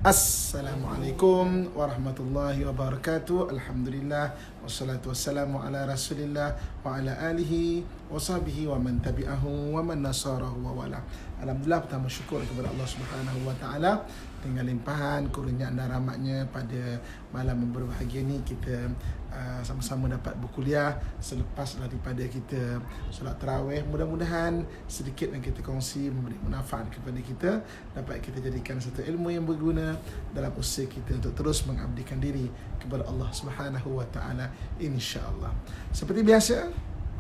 Assalamualaikum warahmatullahi wabarakatuh. Alhamdulillah wassalatu wassalamu ala Rasulillah wa ala alihi wa sahbihi wa man tabi'ahu wa man nasarahu wa wala. Alhamdulillah, pertama syukur kepada Allah Subhanahu wa taala dengan limpahan kurnia dan rahmatnya pada malam yang berbahagia ni kita sama-sama dapat berkuliah selepas daripada kita solat tarawih. Mudah-mudahan sedikit yang kita kongsi memberi manfaat kepada kita, dapat kita jadikan satu ilmu yang berguna dalam usaha kita untuk terus mengabdikan diri kepada Allah Subhanahu wa taala, insya-Allah. Seperti biasa,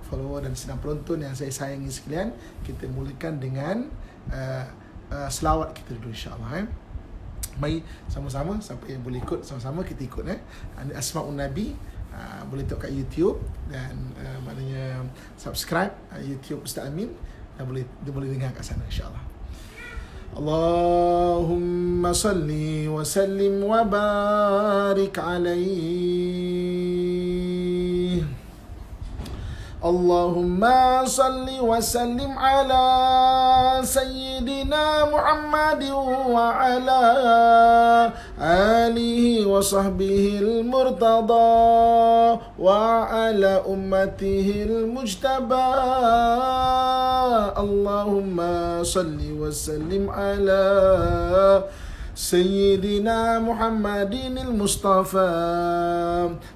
follower dan sedang penonton yang saya sayangi sekalian, kita mulakan dengan selawat kita dulu, insya-Allah. Mari sama-sama, siapa yang boleh ikut sama-sama kita ikut. Asmaul Nabi, boleh tengok kat YouTube dan maknanya subscribe YouTube Ustaz Amin, dan dia boleh dengar kat sana, insya-Allah. Allahumma salli wa sallim wa barik alaihi. Allahumma salli wa sallim ala Sayyidina Muhammad wa ala alihi wa sahbihi al-murtada wa ala ummatihi al-mujtaba. Allahumma salli wa sallim ala Sayyidina Muhammadin al-Mustafa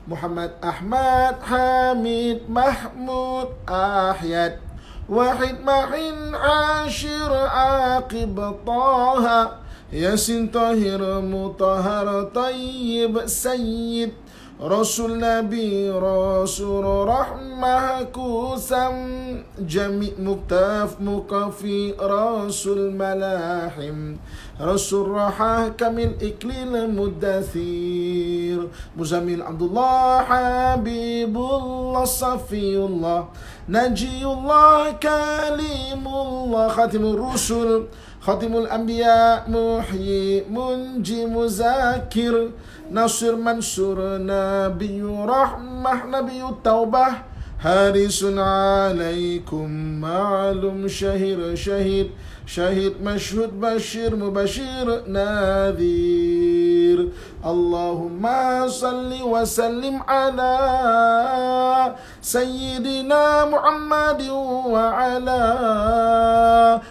Muhammad Ahmad Hamid Mahmud Ahyad Wahid Mahin Ashir Aqib Taha Yasin Tahir Mutahar Tayyib Sayyid Rasul Nabi Rasul Rahmah Kusam Jami' Muktaf Mukafi Rasul Malahim Rasul Rahah Kamil Iklil Muddathir Muzamil Abdullah Habibullah Safiyullah Najiyullah Kalimullah Khatimul Rusul Khatimul Anbiya Muhyi Munji Muzakir Nasir Mansur Nabiyu Rahmah Nabiyu Taubah Harisun alaikum ma'lum syahir syahid Syahid masyhud bashir mubashir nadhir. Allahumma salli wa sallim ala Sayyidina Muhammad wa ala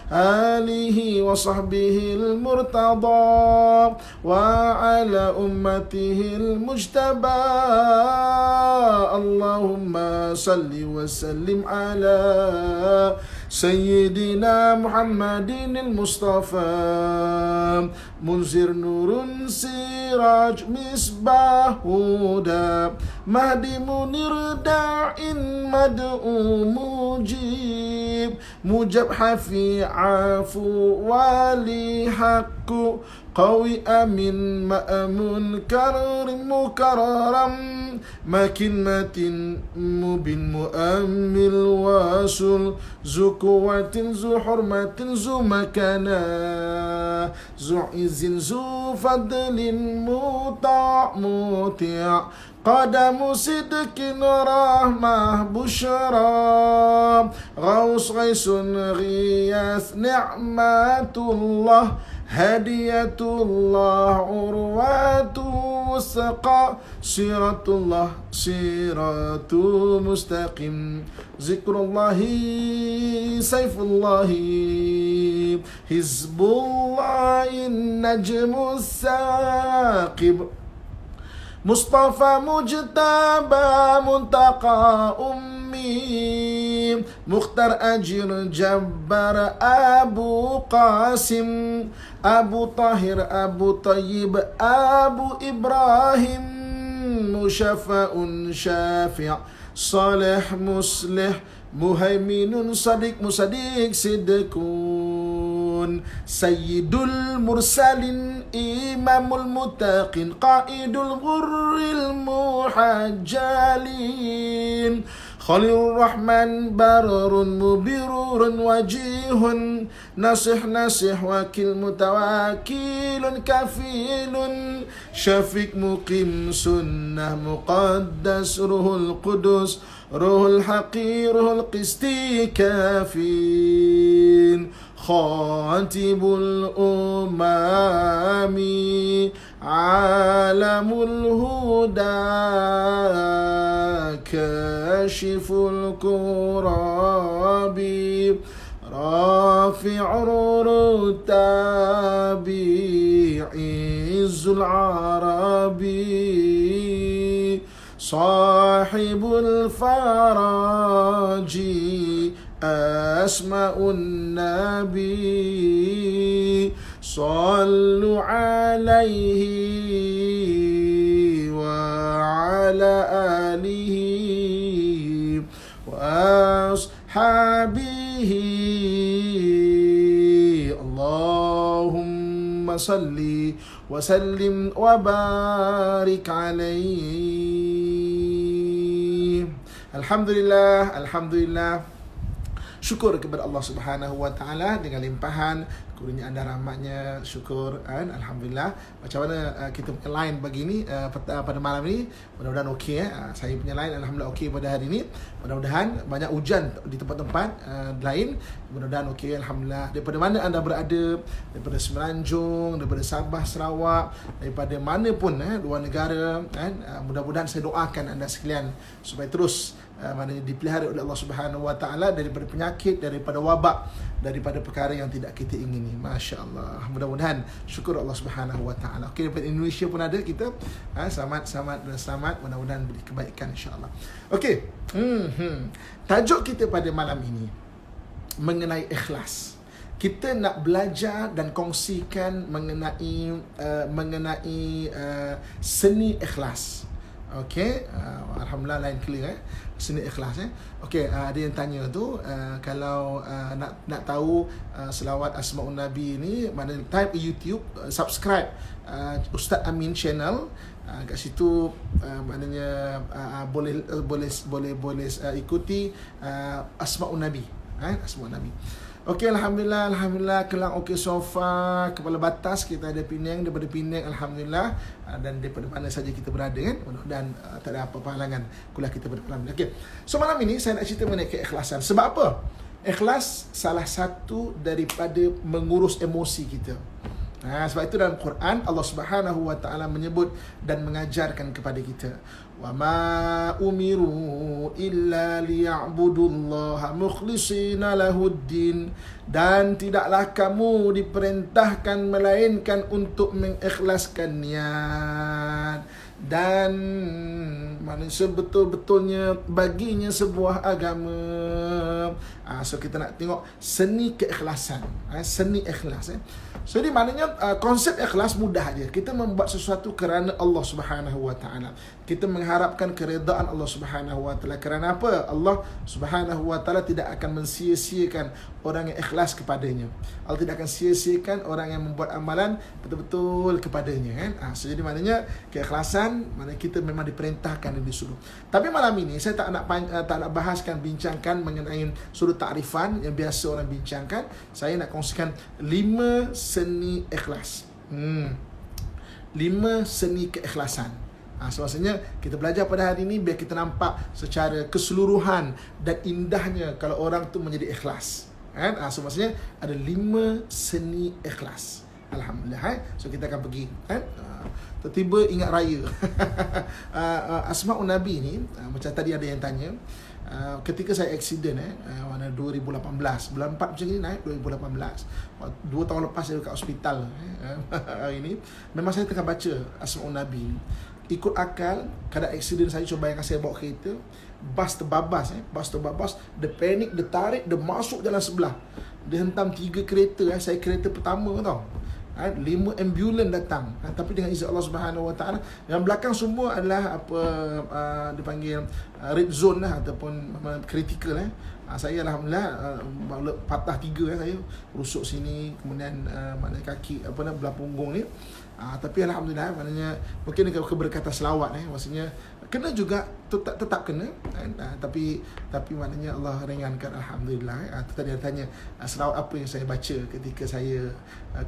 alihi wa sahbihi al-murtada wa ala ummatihi al-mujtaba. Allahumma salli wa sallim ala Sayyidina Muhammadin al-Mustafa Munzir nurun siraj misbah huda Mahdi munir da'in mad'u mujib Mujab hafi afu wali haqqu Qawi amin ma'amun karim mukararam Makin matin mubin mu'ammil wasul Zukuwatin zu hurmatin zu makana Zu izin zu fadlin muta' muti' Qadamu sidkin rahmah bushra Ghaus ghaisun ghiyas ni'matullah Hadiyatullah urwatu wasqa Siratullah siratu mustaqim Zikrullahi sayfullahi Hizbullahi najmus saqib Mustafa mujtaba muntaqa ummi Mukhtar ajir jabbar Abu Qasim Abu Tahir Abu Tayyib Abu Ibrahim Musyafa'un syafi' Salih muslih Muhaiminun sadiq musadik sidkun Sayyidul mursalin Imamul mutaqin Qaidul ghurril muhajjalin Khalilur Rahman bararun mubirurun wajihun Nasih nasih wakil mutawakilun kafilun Syafiq muqim sunnah muqaddas ruhul qudus Ruhul haqi ruhul qisti kafin Khatibul umami alamul huda kashiful kurabi rafi'ur rutabi izzul arabi sahibul faraji asma'un nabi sallu alaihi wa ala alihi wa ashabihi Allahumma salli wa sallim wa barik alaihi. Alhamdulillah, alhamdulillah. Syukur kepada Allah Subhanahu wa taala dengan limpahan kurnia dan rahmatnya. Syukur kan, alhamdulillah. Macam mana kita punya line pagi ni pada malam ni, mudah-mudahan okey saya punya line alhamdulillah okey pada hari ni. Mudah-mudahan banyak hujan di tempat-tempat lain, mudah-mudahan okey alhamdulillah. Daripada mana anda berada, daripada Semenanjung, daripada Sabah, Sarawak, daripada mana pun luar negara kan, mudah-mudahan saya doakan anda sekalian supaya terus maknanya dipelihara oleh Allah Subhanahu wa taala daripada penyakit, daripada wabak, daripada perkara yang tidak kita ingini. Masya-Allah. Mudah-mudahan syukur Allah Subhanahu wa taala. Okey, daripada Indonesia pun ada kita. Selamat dan selamat, mudah-mudahan beri kebaikan insya-Allah. Okey. Tajuk kita pada malam ini mengenai ikhlas. Kita nak belajar dan kongsikan mengenai seni ikhlas. Okey, alhamdulillah line clear seni ikhlas Okey, ada yang tanya tu kalau nak tahu selawat Asmaul Nabi ni, mana type YouTube, subscribe Ustaz Amin channel. Kat situ maknanya boleh ikuti Asmaul Nabi, Asmaul Nabi. Okey, alhamdulillah kelang okey sofa, kepala batas kita ada Penang, daripada Penang alhamdulillah, dan daripada mana saja kita berada kan, mudah-mudahan tak ada apa-apa halangan kuliah kita pada malam ni. Okey. So malam ini saya nak cerita mengenai keikhlasan. Sebab apa? Ikhlas salah satu daripada mengurus emosi kita. Sebab itu dalam Quran Allah Subhanahu wa taala menyebut dan mengajarkan kepada kita, wa ma umiru illa liya'budullaha mukhlishina lahuddin, dan tidaklah kamu diperintahkan melainkan untuk mengikhlaskan niat dan sebetul-betulnya baginya sebuah agama. So kita nak tengok seni keikhlasan, seni ikhlas. So ini maknanya konsep ikhlas mudah aja. Kita membuat sesuatu kerana Allah Subhanahu wa taala. Kita mengharapkan keredaan Allah Subhanahu wa taala. Kerana apa? Allah Subhanahu wa taala tidak akan mensia-siakan orang yang ikhlas kepadanya. Allah tidak akan sia-siakan orang yang membuat amalan betul-betul kepadanya kan. So jadi maknanya keikhlasan, mana kita memang diperintahkan dan disuruh. Tapi malam ini saya tak nak bincangkan mengenai sudut takrifan yang biasa orang bincangkan. Saya nak kongsikan 5 seni ikhlas. 5 seni keikhlasan. Maksudnya kita belajar pada hari ini biar kita nampak secara keseluruhan dan indahnya kalau orang tu menjadi ikhlas. So maksudnya ada 5 seni ikhlas. Alhamdulillah. So kita akan pergi tiba-tiba ingat raya. Asmaul Nabi ni macam tadi ada yang tanya, ketika saya accident mana 2018 bulan 4 macam ni 2018, 2 tahun lepas saya dekat hospital hari ni, memang saya tengah baca Asmaul Nabi. Ikut akal, kadang accident saya, cuba bayangkan saya bawa kereta, bas terbabas, dia panik, dia tarik, dia masuk jalan sebelah, dia hentam 3 kereta. Saya kereta pertama tau, 5 ambulans datang, tapi dengan izin Allah Subhanahu wa taala. Yang belakang semua adalah dipanggil red zone ataupun critical. Saya alhamdulillah patah 3 saya, rusuk sini, kemudian maknanya kaki belah punggung ni. Tapi alhamdulillah, maknanya mungkin dengan keberkatan selawat maksudnya kena juga, tetap kena tapi maknanya Allah ringankan alhamdulillah. Tadi ada tanya selawat apa yang saya baca ketika saya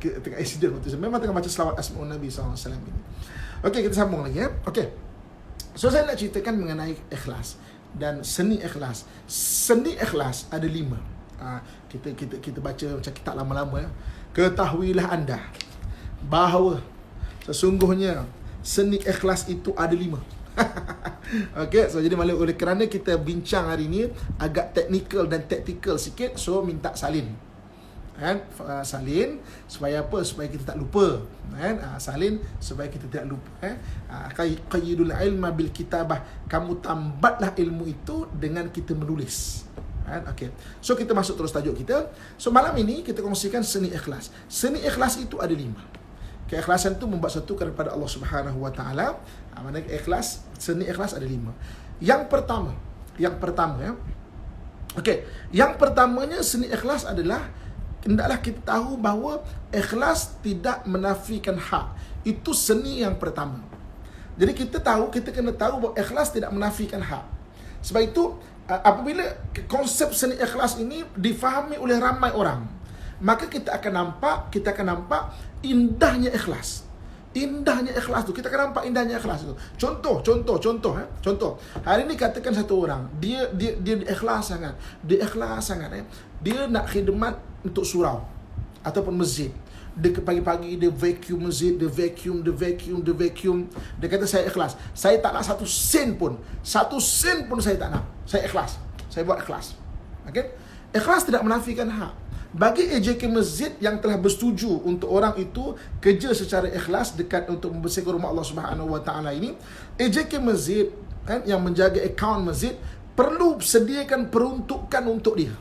tengah accident waktu memang tengah baca selawat Asmaul Nabi SAW ini. Okey, kita sambung lagi Okey. So saya nak ceritakan mengenai ikhlas dan seni ikhlas. Seni ikhlas ada 5. Kita baca macam kitab lama-lama Ketahuilah anda bahawa Sesungguhnya seni ikhlas itu ada 5. Okey, so jadi malah oleh kerana kita bincang hari ni agak teknikal dan taktikal sikit, so minta salin. Kan? Salin supaya apa? Supaya kita tak lupa. Kan? Salin supaya kita tak lupa. Qayyidul ilma bil kitabah. Kamu tambatlah ilmu itu dengan kita menulis. Okey. So kita masuk terus tajuk kita. So malam ini kita kongsikan seni ikhlas. Seni ikhlas itu ada 5. Keikhlasan itu membuat satu kepada Allah Subhanahu Wa Taala. Mana ikhlas, seni ikhlas ada 5. Yang pertama ya. Okey, yang pertamanya seni ikhlas adalah hendaklah kita tahu bahawa ikhlas tidak menafikan hak. Itu seni yang pertama. Jadi kita kena tahu bahawa ikhlas tidak menafikan hak. Sebab itu apabila konsep seni ikhlas ini difahami oleh ramai orang, maka kita akan nampak indahnya ikhlas. Indahnya ikhlas tu, kita akan nampak indahnya ikhlas tu. Contoh. Hari ni katakan satu orang, dia ikhlas sangat. Dia nak khidmat untuk surau ataupun masjid. Dia pagi-pagi dia vacuum masjid, dia vacuum. Dia kata saya ikhlas. Saya tak nak 1 sen pun. 1 sen pun saya tak nak. Saya ikhlas. Saya buat ikhlas. Okey? Ikhlas tidak menafikan hak. Bagi AJK Masjid yang telah bersetuju untuk orang itu kerja secara ikhlas dekat untuk membersihkan rumah Allah Subhanahu Wa Taala ini, AJK Masjid kan, yang menjaga akaun masjid perlu sediakan peruntukan untuk dia.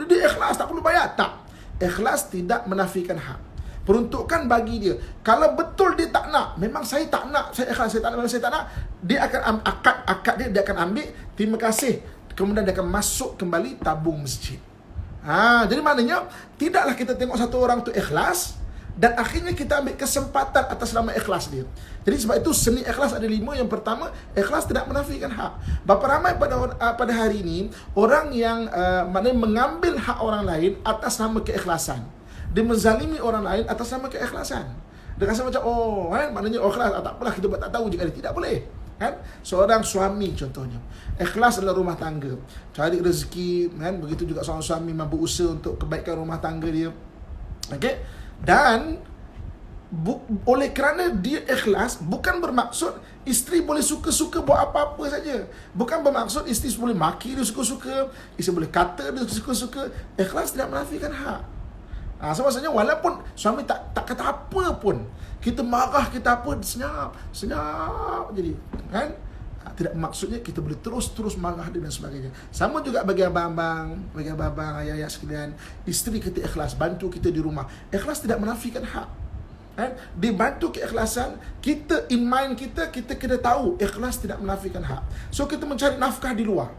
Dia ikhlas, tak perlu bayar. Tak. Ikhlas tidak menafikan hak. Peruntukan bagi dia. Kalau betul dia tak nak, memang saya tak nak, saya ikhlas, saya tak nak, dia akan akad dia akan ambil, terima kasih. Kemudian dia akan masuk kembali tabung masjid. Jadi maknanya tidaklah kita tengok satu orang tu ikhlas dan akhirnya kita ambil kesempatan atas nama ikhlas dia. Jadi sebab itu seni ikhlas ada 5. Yang pertama, ikhlas tidak menafikan hak. Berapa ramai pada hari ini orang yang maknanya mengambil hak orang lain atas nama keikhlasan. Dia menzalimi orang lain atas nama keikhlasan. Dia rasa macam maknanya ikhlas, tak apalah kita buat tak tahu je. Tidak boleh. Kan? Seorang suami contohnya ikhlas dalam rumah tangga, cari rezeki, kan? Begitu juga seorang suami mampu usaha untuk kebaikan rumah tangga dia. Okey? Dan oleh kerana dia ikhlas, bukan bermaksud isteri boleh suka-suka buat apa-apa saja. Bukan bermaksud isteri boleh maki dia suka-suka, isteri boleh kata dia suka-suka. Ikhlas tidak menafikan hak. So maksudnya walaupun suami tak kata apa pun, kita marah, kita apa, senyap jadi, kan? Tidak maksudnya kita boleh terus marah dia dan sebagainya. Sama juga bagi abang-abang, ayah-ayah sekalian, isteri kita ikhlas, bantu kita di rumah. Ikhlas tidak menafikan hak. Kan? Dibantu keikhlasan, kita in mind kita kena tahu ikhlas tidak menafikan hak. So kita mencari nafkah di luar.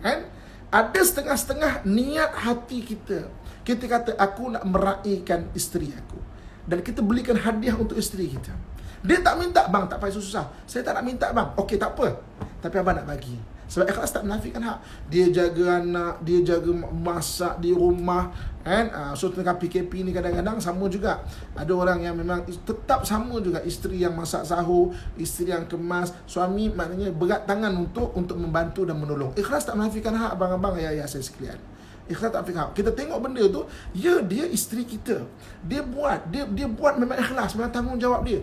Kan? Ada setengah-setengah niat hati kita. Kita kata aku nak meraihkan isteri aku, dan kita belikan hadiah untuk isteri kita. Dia tak minta, bang tak payah susah. Saya tak nak minta bang. Okey tak apa. Tapi abang nak bagi. Sebab ikhlas tak menafikan hak. Dia jaga anak, dia jaga masak di rumah, kan? So tengah PKP ni kadang-kadang sama juga. Ada orang yang memang tetap sama juga, isteri yang masak sahur, isteri yang kemas, suami maknanya berat tangan untuk membantu dan menolong. Ikhlas tak menafikan hak abang-abang, ayah-ayah saya sekalian. Ikhlas tak menafikan hak. Kita tengok benda tu, dia isteri kita. Dia buat memang ikhlas, memang tanggungjawab dia.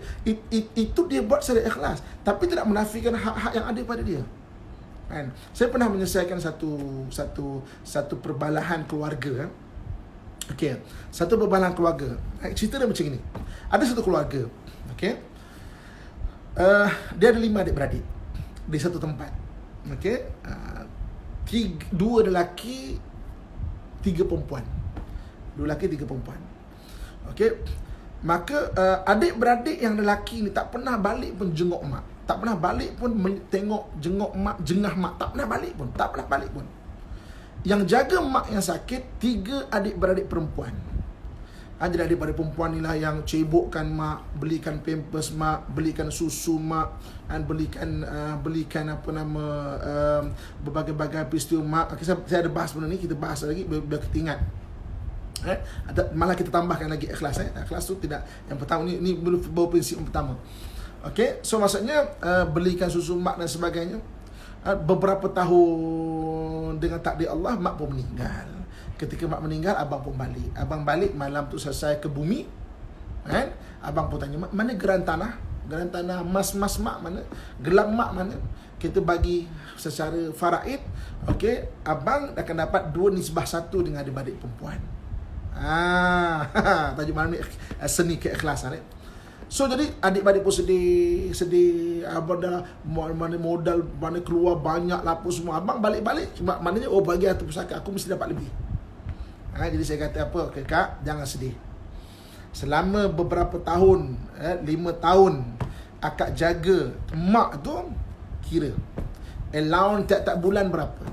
Itu dia buat secara ikhlas, tapi tidak menafikan hak-hak yang ada pada dia. Kan? Saya pernah menyelesaikan satu perbalahan keluarga. Okey, satu perbalahan keluarga. Cerita dia macam ni. Ada satu keluarga, okey. Dia ada 5 adik-beradik di satu tempat. Okey. 2 lelaki, 3 perempuan. 2 lelaki, 3 perempuan. Okey. Maka adik-beradik yang lelaki ni tak pernah balik pun jenguk mak. Tak pernah balik pun jenguk mak, jengah mak. Tak pernah balik pun. Yang jaga mak yang sakit 3 adik-beradik perempuan. Jadi adik-beradik perempuan ni lah yang cebokkan mak, belikan pampers mak, belikan susu mak, dan belikan berbagai-bagai peristiwa mak. Saya ada bahas benda ni, kita bahas lagi biar kita ingat. Malah kita tambahkan lagi ikhlas. Ikhlas tu tidak, yang pertama ni baru prinsip yang pertama. Okey, so maksudnya belikan susu mak dan sebagainya. Beberapa tahun dengan takdir Allah, mak pun meninggal. Ketika mak meninggal, abang pun balik. Abang balik malam tu selesai ke bumi, kan? Abang pun tanya, mana geran tanah? Geran tanah mas mak mana? Gelang mak mana? Kita bagi secara faraid. Okey, abang akan dapat 2:1 dengan adik-beradik perempuan. Tajuk malam ni seni keikhlasan. So jadi adik-beradik pun sedih abang dah mana modal, mana keluar banyak lapor semua. Abang balik-balik maknanya bagi satu pusaka aku mesti dapat lebih. Jadi saya kata apa? Okay, Kak, jangan sedih. Selama beberapa tahun, 5 tahun akak jaga mak tu, kira allowance tiap-tiap bulan berapa,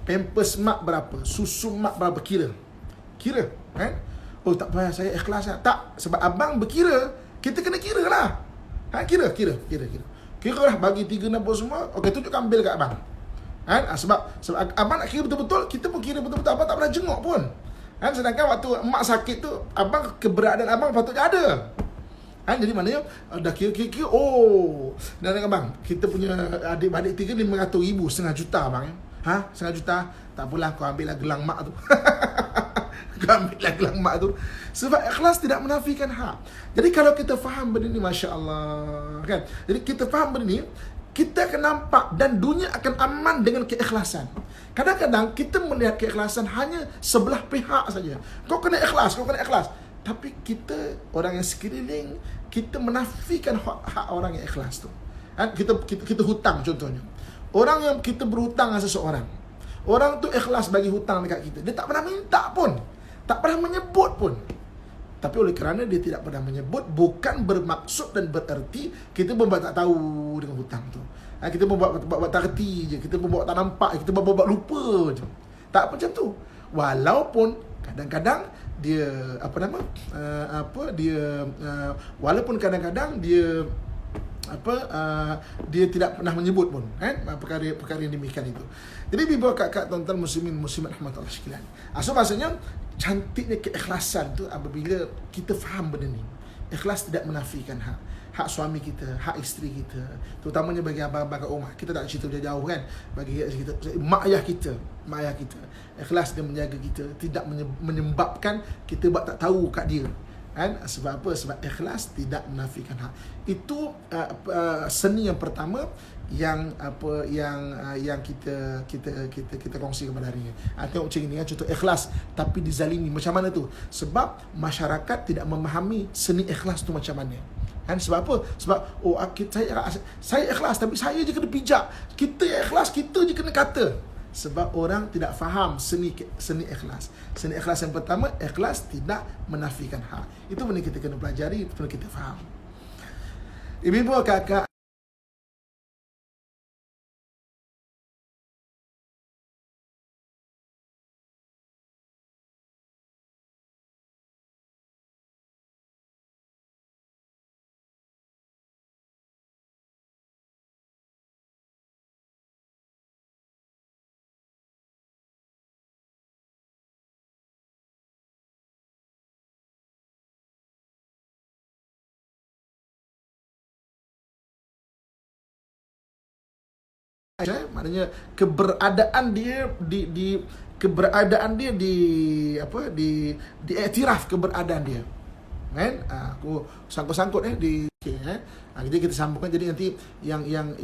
pampers mak berapa, susu mak berapa, kira. Oh tak payah, saya ikhlas lah. Tak, sebab abang berkira, kita kena kira lah. Kira lah, bagi 3 nombor semua. Okey, tunjukkan bil kat abang. Sebab abang nak kira betul-betul, kita pun kira betul-betul. Abang tak pernah jenguk pun. Sedangkan waktu mak sakit tu, abang, keberadaan abang patutnya ada. Jadi maknanya dah kira. Dan abang, kita punya adik-adik 3 500,000, setengah juta abang. Setengah juta. Tak apalah, kau ambil lah gelang mak tu. Kau ambil lah gelang mak tu. Sebab ikhlas tidak menafikan hak. Jadi kalau kita faham benda ni, Masya Allah, kan? Jadi kita faham benda ni, kita akan nampak dan dunia akan aman dengan keikhlasan. Kadang-kadang kita melihat keikhlasan hanya sebelah pihak saja. Kau kena ikhlas. Tapi kita, orang yang sekeliling, kita menafikan hak orang yang ikhlas tu. Kita hutang contohnya. Orang yang kita berhutang dengan seseorang, orang tu ikhlas bagi hutang dekat kita, dia tak pernah minta pun, tak pernah menyebut pun. Tapi oleh kerana dia tidak pernah menyebut, bukan bermaksud dan bererti kita pun tak tahu dengan hutang tu. Kita pun buat tak erti je, kita pun buat tak nampak, kita buat lupa je. Tak macam tu. Walaupun kadang-kadang dia walaupun kadang-kadang dia dia tidak pernah menyebut pun perkara yang demikian itu. Jadi bimbang kakak tuan-tuan muslimin muslimat rahmatullah sekalian. So maksudnya cantiknya keikhlasan tu apabila kita faham benda ni. Ikhlas tidak menafikan hak suami kita, hak isteri kita, terutamanya bagi abang-abang kat rumah. Kita tak cerita jauh-jauh kan, bagi kita, mak ayah kita. Ikhlas dia menjaga kita, tidak menyebabkan kita buat tak tahu kat dia. Sebab apa? Sebab ikhlas tidak menafikan hak. Itu seni yang pertama yang kita kongsi kepada hari ini. Tengok macam ni, contoh ikhlas tapi dizalimi macam mana tu? Sebab masyarakat tidak memahami seni ikhlas tu macam mana. Sebab apa? Sebab saya ikhlas tapi saya je kena pijak. Kita ikhlas, kita je kena kata. Sebab orang tidak faham seni ikhlas. Seni ikhlas yang pertama, ikhlas tidak menafikan hak. Itu benda kita kena pelajari, betul kita faham. Ibu-ibu, kakak, maknanya keberadaan dia diiktiraf keberadaan dia. Aku sangkut-sangkut di jadi kita sambungkan, jadi nanti yang lain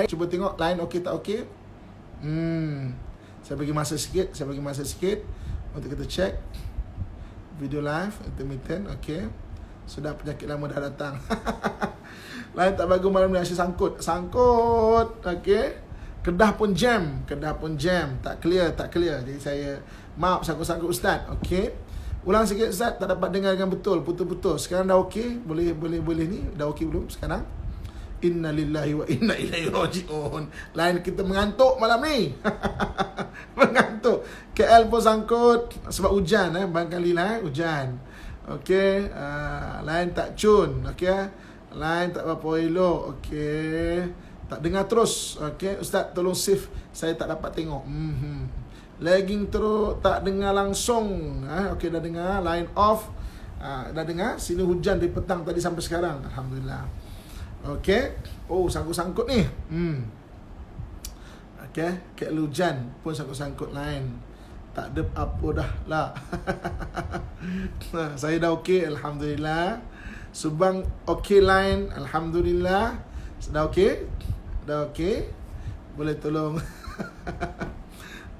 Cuba tengok line okey tak okey. Saya bagi masa sikit untuk kita check video live intermittent. Okey. Sudah penyakit lama dah datang. Line tak bagus malam ni, asyik sangkut. Okey. Kedah pun jam, tak clear. Jadi saya maaf sangkut ustaz. Okey. Ulang sikit ustaz, tak dapat dengar dengan betul, putus-putus. Sekarang dah okey? Boleh ni? Dah okey belum sekarang? Inna lillahi wa inna ilaihi raji'un. Lain kita mengantuk malam ni. Mengantuk. KL pun sangkut sebab hujan barangkali lah hujan. Okey, lain tak cun, okey. Lain tak apa elok, okey. Tak dengar terus. Okey, ustaz tolong save, saya tak dapat tengok. Lagging terus, tak dengar langsung. Okey, dah dengar, line off. Dah dengar, sini hujan dari petang tadi sampai sekarang. Alhamdulillah. Okey. Oh, sangkut-sangkut ni. Okey, KL hujan pun sangkut-sangkut lain. Tak ada apa dah lah. Saya dah okey, alhamdulillah. Subang okey line, alhamdulillah. Dah okey? Dah okey. Boleh tolong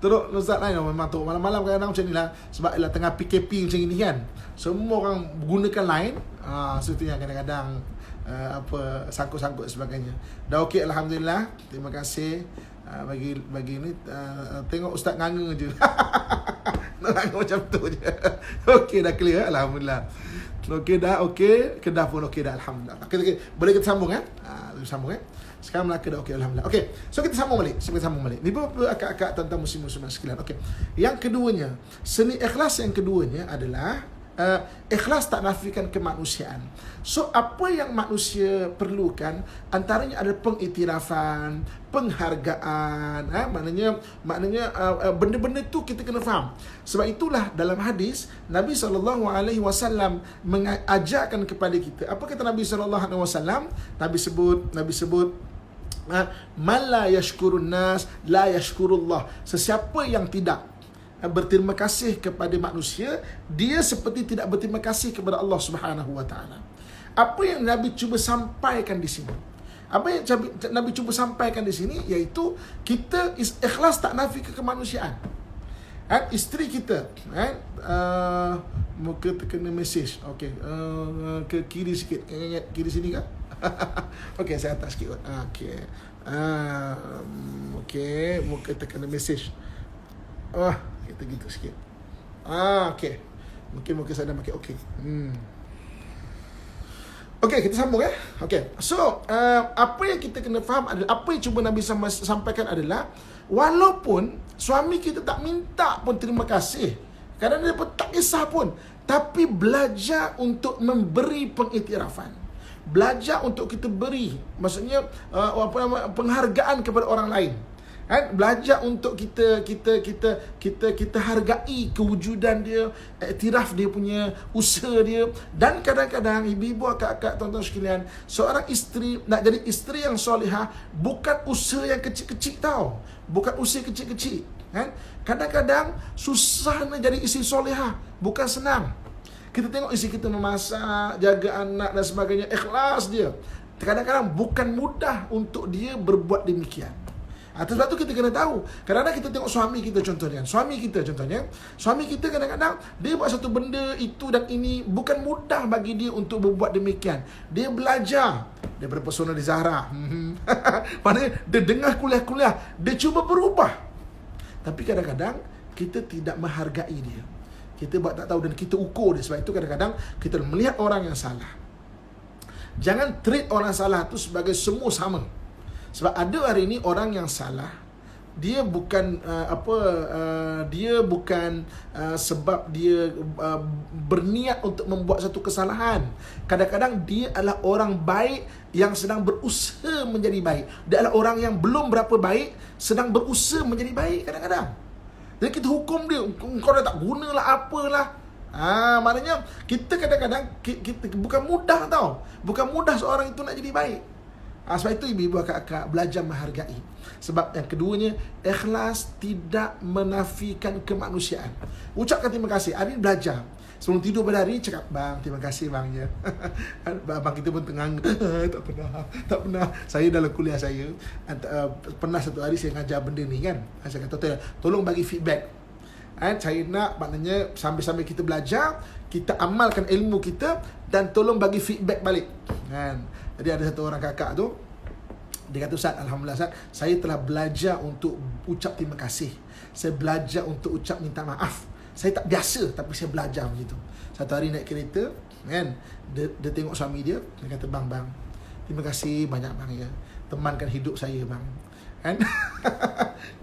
teruk Ustaz lain memang teruk malam-malam kadang-kadang macam ni lah. Sebab ialah tengah PKP macam ni kan. Semua orang gunakan line. Itu yang kadang-kadang sangkut-sangkut sebagainya. Dah okey alhamdulillah. Terima kasih bagi ni. Tengok ustaz nganga je. Nganga macam tu je. Okey dah clear alhamdulillah. Okey dah okey, Kedah pun okey dah alhamdulillah. Okay. Boleh kita sambung sambung Sekarang Melaka dah okey alhamdulillah. Okey. So kita sambung balik. Ni beberapa akak-akak tuan-tuan muslim-muslimat sekalian. Okey. Yang keduanya, seni ikhlas yang keduanya adalah ikhlas tak nafikan kemanusiaan. So apa yang manusia perlukan antaranya ada pengiktirafan, penghargaan. Maknanya benda-benda tu kita kena faham. Sebab itulah dalam hadis Nabi SAW mengajarkan kepada kita. Apa kata Nabi SAW? Nabi sebut man la yashkurun nas la yashkurullah. Sesiapa yang tidak berterima kasih kepada manusia, dia seperti tidak berterima kasih kepada Allah Subhanahu wa taala. Apa yang Nabi cuba sampaikan di sini? Apa yang Nabi cuba sampaikan di sini iaitu kita ikhlas tak nafi ke kemanusiaan. Isteri kita muka terkena mesej. Okey, ke kiri sikit. Kiri sini ke? Okey, saya atas sikit. Okey. Okey, muka terkena mesej. Kita gitu sikit. Okey. Mungkin saya dah makin okey. Okey, kita sambung Okey. So, apa yang kita kena faham adalah apa yang cuba Nabi sampaikan adalah walaupun suami kita tak minta pun terima kasih, kadang dia pun tak kisah pun, tapi belajar untuk memberi pengiktirafan. Belajar untuk kita beri, maksudnya penghargaan kepada orang lain. Belajar untuk kita hargai kewujudan dia, iktiraf dia punya usaha dia. Dan kadang-kadang ibu-ibu, akak-akak, tuan-tuan sekalian, seorang isteri nak jadi isteri yang solehah bukan usaha yang kecil-kecil tau. Bukan usaha kecil-kecil. Kadang-kadang susah nak jadi isteri solehah, bukan senang. Kita tengok isteri kita memasak, jaga anak dan sebagainya, ikhlas dia. Kadang-kadang bukan mudah untuk dia berbuat demikian. Sebab tu kita kena tahu. Kadang-kadang kita tengok suami kita contohnya. Suami kita kadang-kadang dia buat satu benda itu dan ini bukan mudah bagi dia untuk berbuat demikian. Dia belajar daripada Pesona di Zahra. Maknanya dia dengar kuliah-kuliah, dia cuba berubah. Tapi kadang-kadang kita tidak menghargai dia. Kita buat tak tahu dan kita ukur dia. Sebab itu kadang-kadang kita melihat orang yang salah. Jangan treat orang salah tu sebagai semua sama. Sebab ada hari ini orang yang salah, dia bukan sebab dia berniat untuk membuat satu kesalahan. Kadang-kadang dia adalah orang baik yang sedang berusaha menjadi baik. Dia adalah orang yang belum berapa baik, sedang berusaha menjadi baik kadang-kadang. Jadi kita hukum dia, kau dah tak gunalah apalah. Maknanya kita kadang-kadang kita bukan mudah tau. Bukan mudah seorang itu nak jadi baik. Sebab itu ibu-ibu, akak-akak belajar menghargai. Sebab yang keduanya, ikhlas tidak menafikan kemanusiaan. Ucapkan terima kasih. Hari ini belajar. Sebelum tidur pada hari cakap, bang, terima kasih bang ya. Abang kita pun tengang. Tak pernah. Saya dalam kuliah saya pernah satu hari saya ngajar benda ni kan. Saya kata tolong bagi feedback. Saya nak maknanya sambil-sambil kita belajar, kita amalkan ilmu kita dan tolong bagi feedback balik. Kan. Jadi ada satu orang kakak tu, dia kata, Ustaz, alhamdulillah Ustaz, saya telah belajar untuk ucap terima kasih. Saya belajar untuk ucap minta maaf. Saya tak biasa tapi saya belajar macam tu. Satu hari naik kereta kan, dia tengok suami dia kata, bang, terima kasih banyak bang ya, temankan hidup saya bang. Kan?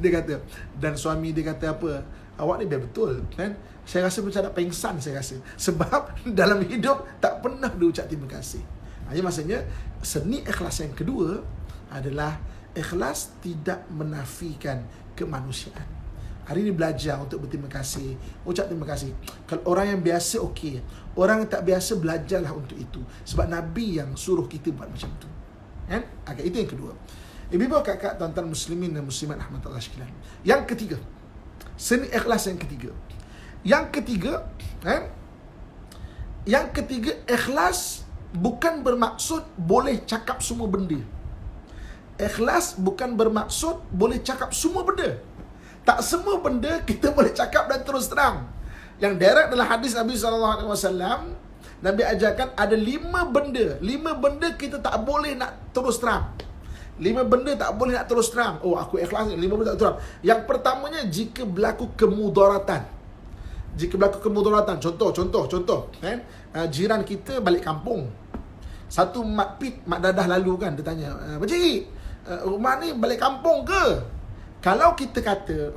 Dia kata, dan suami dia kata apa? Awak ni biar betul kan? Saya rasa macam nak pengsan saya rasa. Sebab dalam hidup tak pernah dia ucap terima kasih. Jadi maksudnya seni ikhlas yang kedua adalah ikhlas tidak menafikan kemanusiaan. Hari ini belajar untuk berterima kasih, ucap terima kasih. Kalau orang yang biasa okey, orang yang tak biasa belajarlah untuk itu. Sebab Nabi yang suruh kita buat macam tu. Kan? Okay, itu yang kedua. Ibu-ibu, kakak, tuan-tuan muslimin dan muslimat rahmatullah sekalian. Yang ketiga, seni ikhlas yang ketiga. Yang ketiga, ikhlas bukan bermaksud boleh cakap semua benda. Ikhlas bukan bermaksud boleh cakap semua benda. Tak semua benda kita boleh cakap dan terus terang. Yang direct dalam hadis Nabi SAW, Nabi ajarkan ada 5 benda. 5 benda kita tak boleh nak terus terang. 5 benda tak boleh nak terus terang. Oh, aku ikhlas ni, 5 benda tak terang. Yang pertamanya, jika berlaku kemudaratan. Contoh kan? Jiran kita balik kampung. Satu mak dadah lalu kan, dia tanya, Pakcik, rumah ni balik kampung ke? Kalau kita kata,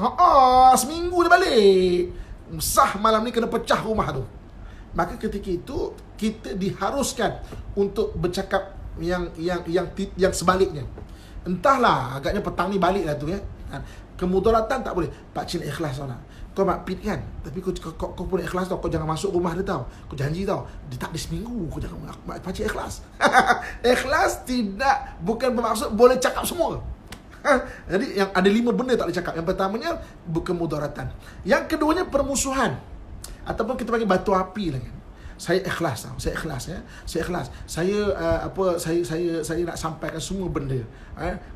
seminggu dia balik, sah malam ni kena pecah rumah tu, maka ketika itu kita diharuskan untuk bercakap yang sebaliknya. Entahlah, agaknya petang ni balik lah tu ya. Kemudaratan tak boleh. Pakcik nak ikhlas tau nak. Kau mak pit kan, tapi kau pun ikhlas tau. Kau jangan masuk rumah dia tau. Kau janji tau, dia tak ada seminggu. Kau jangan pakcik ikhlas. Ikhlas bukan bermaksud boleh cakap semua. Jadi yang ada 5 benda tak boleh cakap. Yang pertamanya kemudaratan. Yang keduanya permusuhan, ataupun kita panggil batu api lah kan. Saya ikhlas tau. Saya ikhlas ya. Saya ikhlas. Saya nak sampaikan semua benda.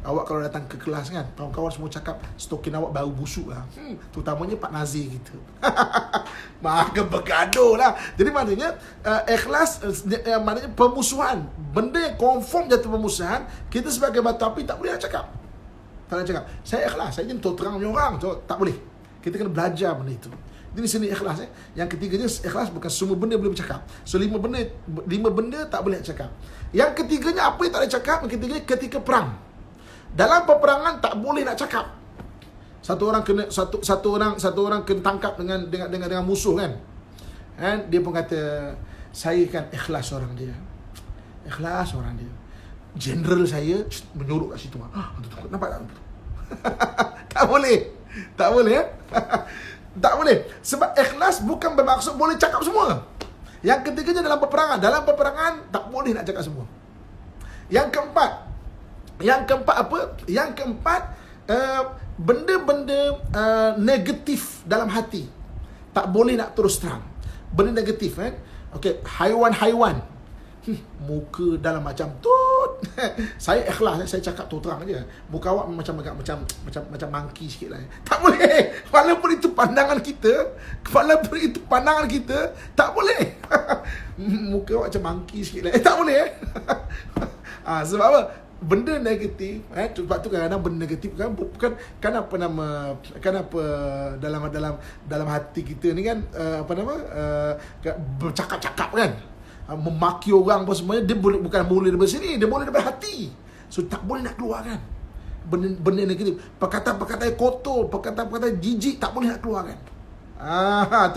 Awak kalau datang ke kelas kan, kawan-kawan semua cakap stokin awak bau busuk lah. Terutamanya Pak Nazir kita. Maka bergaduh lah. Jadi maknanya ikhlas maknanya permusuhan. Benda yang confirm jatuh permusuhan, kita sebagai batu api tak boleh nak cakap. Tak nak cakap. Saya ikhlas. Saya jangan terang punya orang. So, tak boleh. Kita kena belajar benda itu. Ini seni ikhlas. Yang ketiganya, ikhlas bukan semua benda boleh bercakap. So 5 benda tak boleh nak cakap. Yang ketiganya, apa yang tak boleh cakap? Yang ketiganya, ketika perang. Dalam peperangan tak boleh nak cakap. Satu orang kena tangkap dengan musuh kan. And dia pun kata, saya kan ikhlas orang dia. Ikhlas orang dia. General saya menyuruh kat situ. Nampak tak? Tak boleh. Tak boleh ya? Tak boleh. Sebab ikhlas bukan bermaksud boleh cakap semua. Yang ketiganya dalam peperangan. Dalam peperangan tak boleh nak cakap semua. Yang keempat apa? Yang keempat, benda-benda negatif dalam hati tak boleh nak terus terang. Benda negatif kan? Okey, haiwan-haiwan. Muka dalam macam tut. Saya ikhlas, saya cakap tu terang aja. Muka awak macam monkey sikit lah. Tak boleh. Walaupun itu pandangan kita, tak boleh. Muka awak macam monkey sikit lah. Tak boleh. Sebab apa? Benda negatif, sebab tu kadang-kadang benda negatif bukan dalam hati kita ni kan, bercakap-cakap kan, memaki orang apa semuanya, dia bukan boleh daripada sini, dia boleh daripada hati. So tak boleh nak keluarkan benda negatif, perkataan-perkataan kotor, perkataan-perkataan jijik tak boleh nak keluarkan.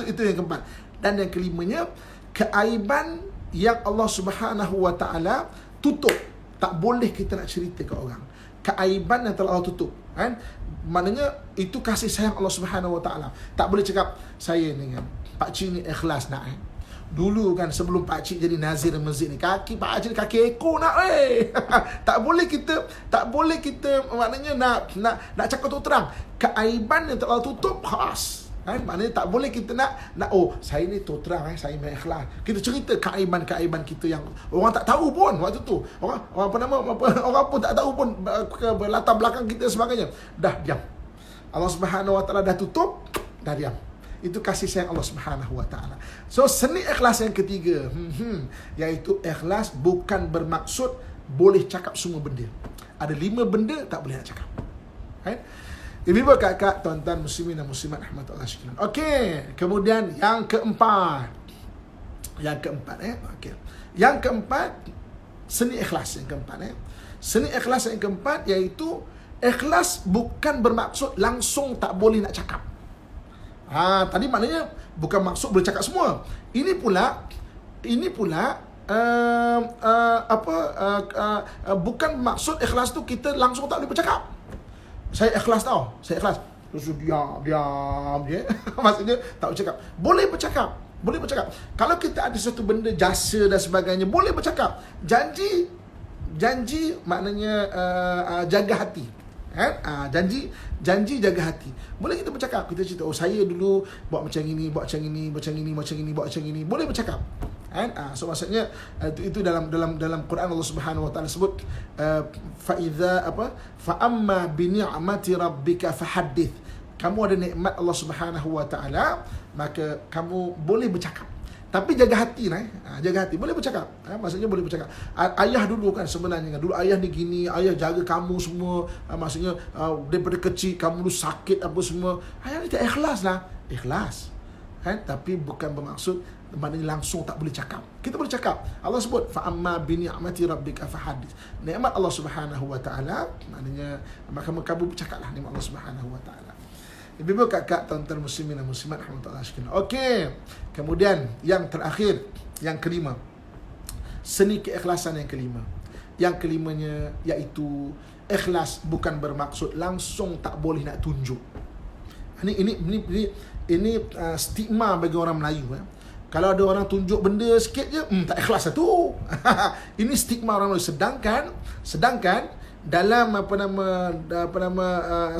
Itu yang keempat. Dan yang kelimanya, keaiban yang Allah Subhanahu Wa Taala tutup, tak boleh kita nak cerita ke orang. Keaiban yang telah Allah tutup kan? Maknanya itu kasih sayang Allah Subhanahu Wa Taala. Tak boleh cakap, saya ni kan, Pak Cik ni ikhlas nak dulu kan, sebelum Pak Cik jadi nazir masjid ni, Pak Cik ni kaki ekor nak tak boleh kita maknanya nak cakap tu terang. Keaiban yang telah tutup khas Kan? Maknanya tak boleh kita nak oh saya ni terus terang saya main ikhlas. Kita cerita keaiban-keaiban kita yang orang tak tahu pun waktu tu. Orang orang pun tak tahu pun latar belakang kita sebagainya. Dah diam. Allah Subhanahu Wa Taala dah tutup, dah diam. Itu kasih sayang Allah Subhanahu Wa Taala. So seni ikhlas yang ketiga, iaitu ikhlas bukan bermaksud boleh cakap semua benda. Ada 5 benda tak boleh nak cakap. Right? Ibu-ibu, kakak, tuan-tuan muslimin dan muslimat rahmatullah sekalian. Okey, kemudian yang keempat. Okey. Yang keempat, seni ikhlas yang keempat Seni ikhlas yang keempat iaitu ikhlas bukan bermaksud langsung tak boleh nak cakap. Tadi maknanya bukan maksud boleh cakap semua. Ini pula bukan maksud ikhlas tu kita langsung tak boleh bercakap. Saya ikhlas tau. Terus diam je. Maksudnya tak bercakap. Boleh bercakap. Kalau kita ada satu benda jasa dan sebagainya, boleh bercakap. Janji maknanya jaga hati. Janji jaga hati. Boleh kita bercakap. Kita cerita, saya dulu buat macam ini. Boleh bercakap. So maksudnya itu dalam Quran Allah Subhanahu Wa Taala sebut fa amma bi ni'mati rabbika fahaddith. Kamu ada nikmat Allah Subhanahu Wa Taala, maka kamu boleh bercakap. Tapi jaga hati jaga hati. Boleh bercakap. Maksudnya boleh bercakap. Ayah dulu kan sebenarnya dulu ayah ni gini, ayah jaga kamu semua. Maksudnya daripada kecil kamu dulu sakit apa semua. Ayah ni tak ikhlas lah. Ikhlas. Tapi bukan bermaksud maknanya langsung tak boleh cakap. Kita boleh cakap. Allah sebut fa amma bi ni'mati rabbika fahaddits. Nikmat Allah Subhanahu Wa Taala, maknanya maka kamu bercakaplah nikmat Allah Subhanahu Wa Taala. Ibu-ibu, kakak, tuan-tuan muslimin dan muslimat rahmatullah sekalian. Okey. Kemudian yang terakhir, yang kelima. Seni keikhlasan yang kelima. Yang kelimanya iaitu ikhlas bukan bermaksud langsung tak boleh nak tunjuk. Ini stigma bagi orang Melayu. Kalau ada orang tunjuk benda sikit je, tak ikhlas lah tu. Ini stigma orang Melayu. Sedangkan dalam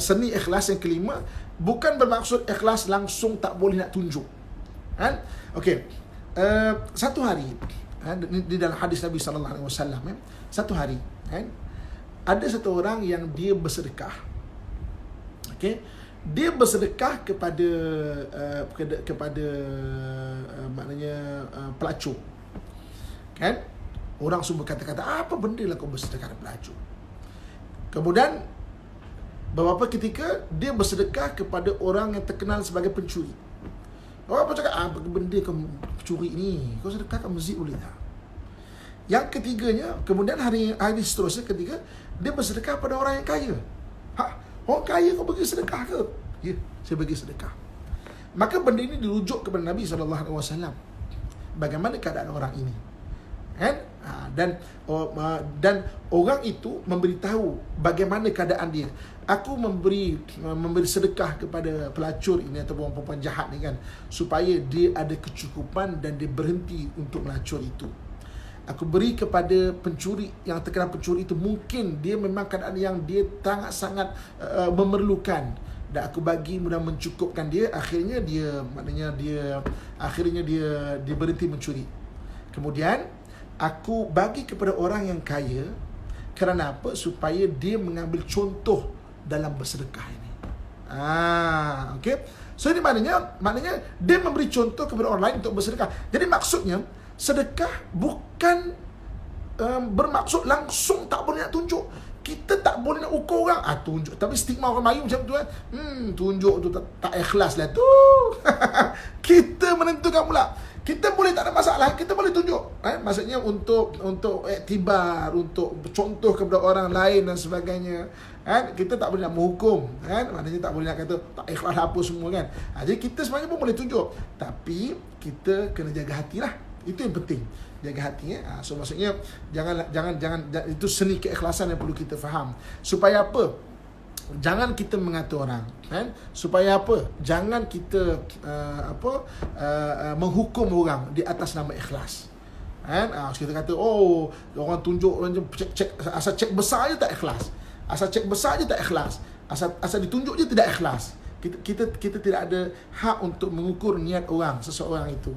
seni ikhlas yang kelima bukan bermaksud ikhlas langsung tak boleh nak tunjuk. Okey. Satu hari di dalam hadis Nabi sallallahu alaihi wasallam, satu hari ada satu orang yang dia bersedekah. Okey. Dia bersedekah kepada maknanya pelacur. Kan? Orang semua kata-kata, apa benda lah kau bersedekah kepada pelacur? Kemudian beberapa ketika dia bersedekah kepada orang yang terkenal sebagai pencuri. Orang pun cakap, apa benda kau curi ni? Kau sedekah kat masjid boleh tak? Yang ketiganya, kemudian hari seterusnya ketiga, dia bersedekah pada orang yang kaya. Orang kaya kau bagi sedekah ke? Ya, saya bagi sedekah. Maka benda ini dirujuk kepada Nabi SAW. Bagaimana keadaan orang ini? Dan orang itu memberitahu bagaimana keadaan dia. Aku memberi sedekah kepada pelacur ini ataupun perempuan jahat ni kan, supaya dia ada kecukupan dan dia berhenti untuk melacur itu. Aku beri kepada pencuri yang terkenal pencuri itu, mungkin dia memang keadaan yang dia sangat memerlukan, dan aku bagi mudah mencukupkan dia. Akhirnya dia berhenti mencuri. Kemudian aku bagi kepada orang yang kaya. Kerana apa? Supaya dia mengambil contoh dalam bersedekah ini. Okay. So ini maknanya dia memberi contoh kepada orang lain untuk bersedekah. Jadi maksudnya sedekah bukan bermaksud langsung tak boleh nak tunjuk. Kita tak boleh nak ukur orang, tunjuk. Tapi stigma orang Melayu macam tu kan, tunjuk tu tak ikhlas lah tu. Kita menentukan pula. Kita boleh, tak ada masalah, kita boleh tunjuk. Maksudnya untuk iktibar, untuk contoh kepada orang lain dan sebagainya. Kita tak boleh nak menghukum, maknanya tak boleh nak kata tak ikhlas apa semua kan. Jadi kita sebenarnya pun boleh tunjuk, tapi kita kena jaga hati lah. Itu yang penting, jaga hati. So maksudnya jangan itu seni keikhlasan yang perlu kita faham. Supaya apa? Jangan kita mengatur orang, supaya apa? Jangan kita menghukum orang di atas nama ikhlas. Kita kata, oh, orang tunjuk cek asal cek besar je tak ikhlas. Asal cek besar je tak ikhlas. Asal ditunjuk je tidak ikhlas. Kita tidak ada hak untuk mengukur niat seseorang itu.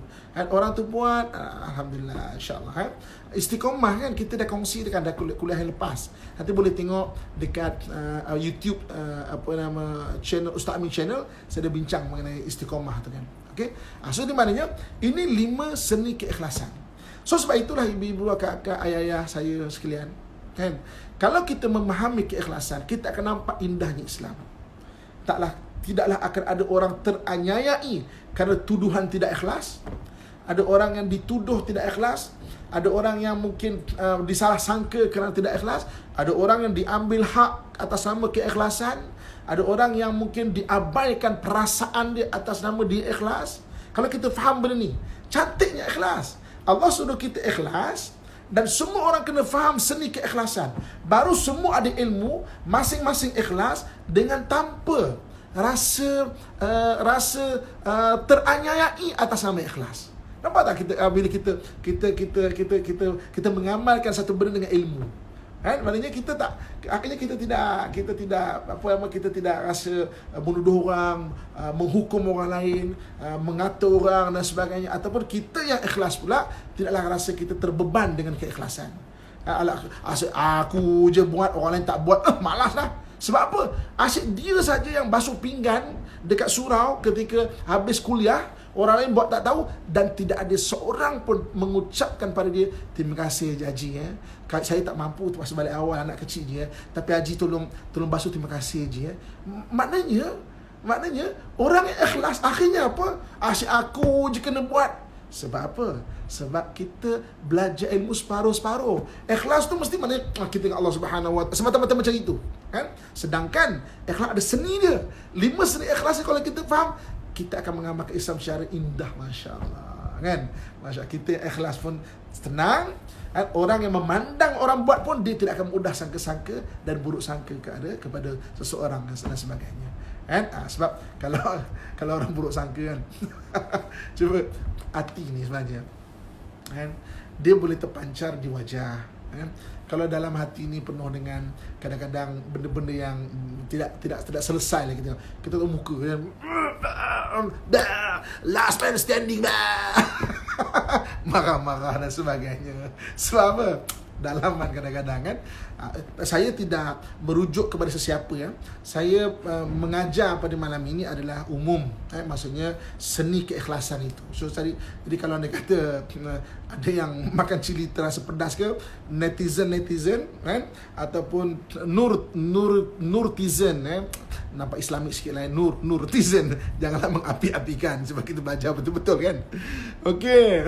Orang tu buat, alhamdulillah, insya-Allah. Istiqomah kan, kita dah kongsi dekat kuliah yang lepas. Nanti boleh tengok dekat YouTube channel Ustaz Amin channel, saya ada bincang mengenai istiqomah tu kan. Okey. So di maknanya ini 5 seni keikhlasan. So sebab itulah ibu-ibu, kakak, ayah-ayah saya sekalian, kan, kalau kita memahami keikhlasan, kita akan nampak indahnya Islam. Tidaklah akan ada orang teraniayai kerana tuduhan tidak ikhlas. Ada orang yang dituduh tidak ikhlas. Ada orang yang mungkin disalah sangka kerana tidak ikhlas. Ada orang yang diambil hak atas nama keikhlasan. Ada orang yang mungkin diabaikan perasaan dia atas nama dia ikhlas. Kalau kita faham benda ni, cantiknya ikhlas. Allah suruh kita ikhlas, dan semua orang kena faham seni keikhlasan. Baru semua ada ilmu, masing-masing ikhlas dengan tanpa rasa teraniayai atas nama ikhlas. Nampak tak kita bila kita mengamalkan satu benda dengan ilmu, kan? Maknanya kita tidak rasa menuduh orang, menghukum orang lain, mengatur orang dan sebagainya. Ataupun kita yang ikhlas pula tidaklah rasa kita terbeban dengan keikhlasan. Aku je buat, orang lain tak buat, malas lah. Sebab apa? Asyik dia saja yang basuh pinggan dekat surau ketika habis kuliah. Orang lain buat tak tahu, dan tidak ada seorang pun mengucapkan pada dia, terima kasih Haji, saya tak mampu pasal balik awal, anak kecil je, tapi Haji tolong basuh, terima kasih Haji. Maknanya orang yang ikhlas akhirnya apa? Asyik aku je kena buat. Sebab apa? Sebab kita belajar ilmu separuh-separuh. Ikhlas tu mesti mana kita dengan Allah Subhanahu Wa Taala semata-mata macam itu, kan? Sedangkan ikhlas ada seni dia. 5 seni ikhlas kalau kita faham, kita akan mengamalkan Islam secara indah, masya-Allah, kan? Masya, kita ikhlas pun tenang, kan? Orang yang memandang orang buat pun dia tidak akan mudah sangka-sangka dan buruk sangka kepada seseorang dan sebagainya, kan? Sebab kalau orang buruk sangka kan cuba hati ni sebenarnya, kan, dia boleh terpancar di wajah, kan? Kalau dalam hati ni penuh dengan kadang-kadang benda-benda yang tidak selesai lagi, kita tengok muka kan, last man standing, marah-marah dan sebagainya. Sebab apa? Dalaman kadang-kadang kan. Saya tidak merujuk kepada sesiapa, ya. Saya mengajar pada malam ini adalah umum, maksudnya seni keikhlasan itu. So jadi kalau anda kata ada yang makan cili terasa pedas ke, netizen kan, ataupun nurtizen, nampak Islamik sikit lah, nurtizen, janganlah mengapi-apikan, sebab kita belajar betul-betul, kan. Okey.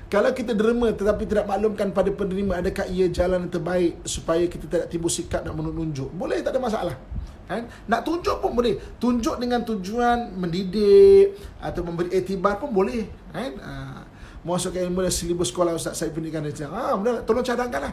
Kalau kita derma tetapi tidak maklumkan pada penerima adakah ia jalan yang terbaik supaya kita tidak timbul sikap nak menunjuk, boleh, tak ada masalah, kan? Nak tunjuk pun boleh, tunjuk dengan tujuan mendidik atau memberi iktibar pun boleh, kan? Masukkan ilmu dan silibus sekolah Ustaz saya pendidikan dia cakap, tolong cadangkan.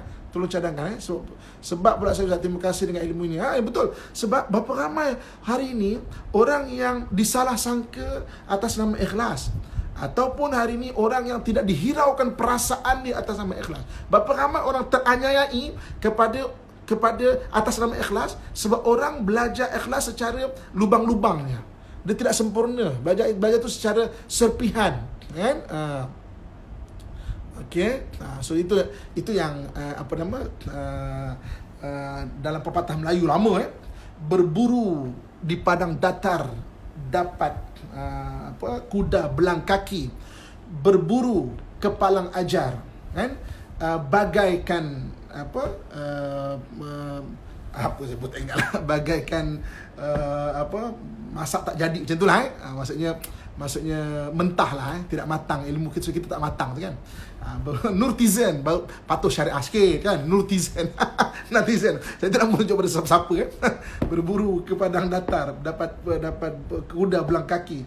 Sebab pula saya Ustaz, terima kasih dengan ilmu ini. Betul. Sebab berapa ramai hari ini orang yang disalah sangka atas nama ikhlas, ataupun hari ini orang yang tidak dihiraukan perasaan dia atas nama ikhlas. Berapa ramai orang teraniayai kepada atas nama ikhlas, sebab orang belajar ikhlas secara lubang-lubangnya. Dia tidak sempurna. Belajar itu secara serpihan, kan? Okey. So itu yang dalam pepatah Melayu lama, berburu di padang datar dapat kuda belang kaki, berburu kepalang ajar, kan? Bagaikan saya pun tak ingat lah. Bagaikan masak tak jadi, macam itulah, maksudnya mentah lah, tidak matang. Ilmu kita tak matang tu, kan. Nurtizen patuh syariah sikit, kan. Nurtizen netizen, saya tidak menunjuk pada siapa-siapa, kan. Berburu ke padang datar dapat kuda belang kaki,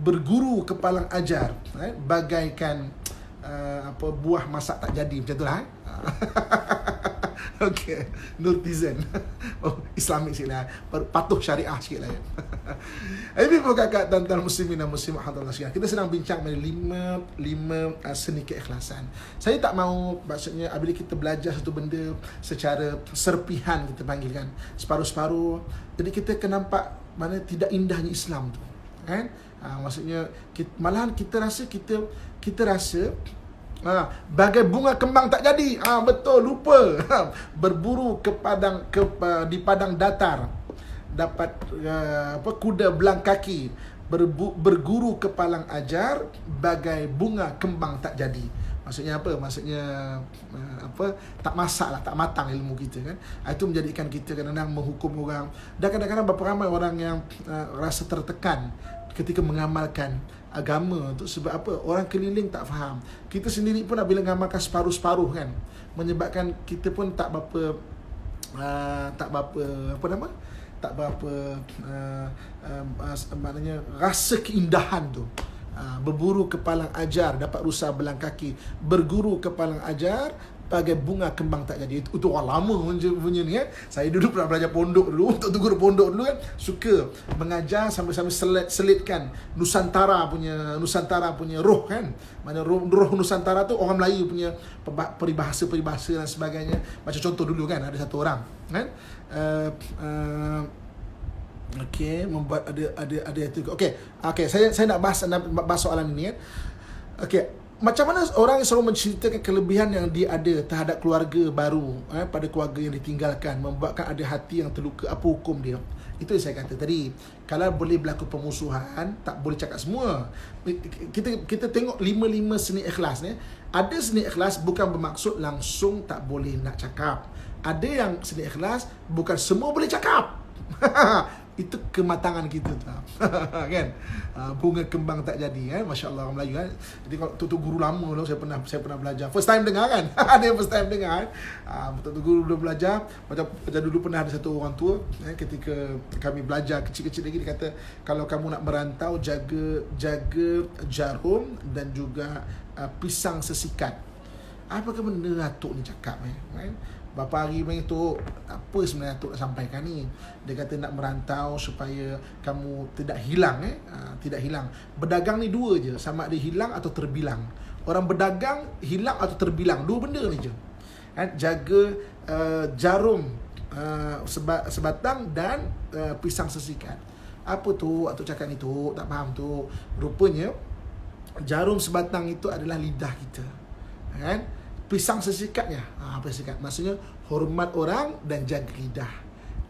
berguru kepalang ajar, kan? Bagaikan buah masak tak jadi, macam itulah, Okey, nurtizen. Islamik sikit lah, patuh syariah sikit lah, ya. Ibu kakak dan muslimin dan muslimat hadirin sekalian, kita sedang bincang mengenai 5 seni keikhlasan. Saya tak mahu, maksudnya bila kita belajar satu benda secara serpihan, kita panggilkan separuh-separuh, jadi kita akan nampak mana tidak indahnya Islam tu, kan? Maksudnya malahan kita rasa bagai bunga kembang tak jadi. Betul, lupa. Berburu di padang datar, dapat kuda belang kaki, berguru ke palang ajar, bagai bunga kembang tak jadi. Maksudnya apa? Maksudnya tak masak lah, tak matang ilmu kita, kan. Itu menjadikan kita kadang-kadang menghukum orang. Dan kadang-kadang berapa ramai orang yang rasa tertekan ketika mengamalkan agama tu. Sebab apa? Orang keliling tak faham. Kita sendiri pun bila mengamalkan separuh-separuh, kan, menyebabkan kita pun tak berapa maknanya rasa keindahan tu. Berburu ke palang ajar, dapat rusa belang kaki. Berguru ke palang ajar, bagai bunga kembang tak jadi. Itu orang lama punya ni, kan. Saya dulu pernah belajar pondok dulu. Untuk guru pondok dulu, kan, suka mengajar sambil-sambil selitkan Nusantara punya roh, kan. Mana roh Nusantara tu orang Melayu punya peribahasa dan sebagainya. Macam contoh dulu, kan, ada satu orang, kan, membuat ada itu. Okey, saya nak bahas soalan ini, kan. Okey, macam mana orang selalu menceritakan kelebihan yang dia ada terhadap keluarga baru, pada keluarga yang ditinggalkan, membuatkan ada hati yang terluka. Apa hukum dia? Itu yang saya kata tadi. Kalau boleh berlaku permusuhan, tak boleh cakap semua. Kita tengok 5 seni ikhlas ni. Ada seni ikhlas bukan bermaksud langsung tak boleh nak cakap. Ada yang seni ikhlas bukan semua boleh cakap. Itu kematangan kita tu. Kan? Bunga kembang tak jadi, kan? Masya-Allah orang Melayu, kan. Jadi kalau tu guru lama dulu saya pernah belajar. First time dengar, kan. Ada yang first time dengar, kan. Tu guru belum belajar. Macam dulu pernah ada satu orang tua, ketika kami belajar kecil-kecil lagi, dia kata kalau kamu nak merantau, jaga jarum dan juga pisang sesikat. Apakah benda Datuk ni cakap, kan? Berapa hari main tu, apa sebenarnya Datuk nak sampaikan ni? Dia kata nak merantau supaya kamu tidak hilang, tidak hilang. Berdagang ni dua je, sama ada hilang atau terbilang. Orang berdagang hilang atau terbilang, dua benda ni je. Jaga jarum sebatang dan pisang sesikat. Apa tu Datuk cakap ni tu? Tak faham tu. Rupanya jarum sebatang itu adalah lidah kita, kan? Pisang sesikatnya, sesikat maksudnya hormat orang dan jaga lidah.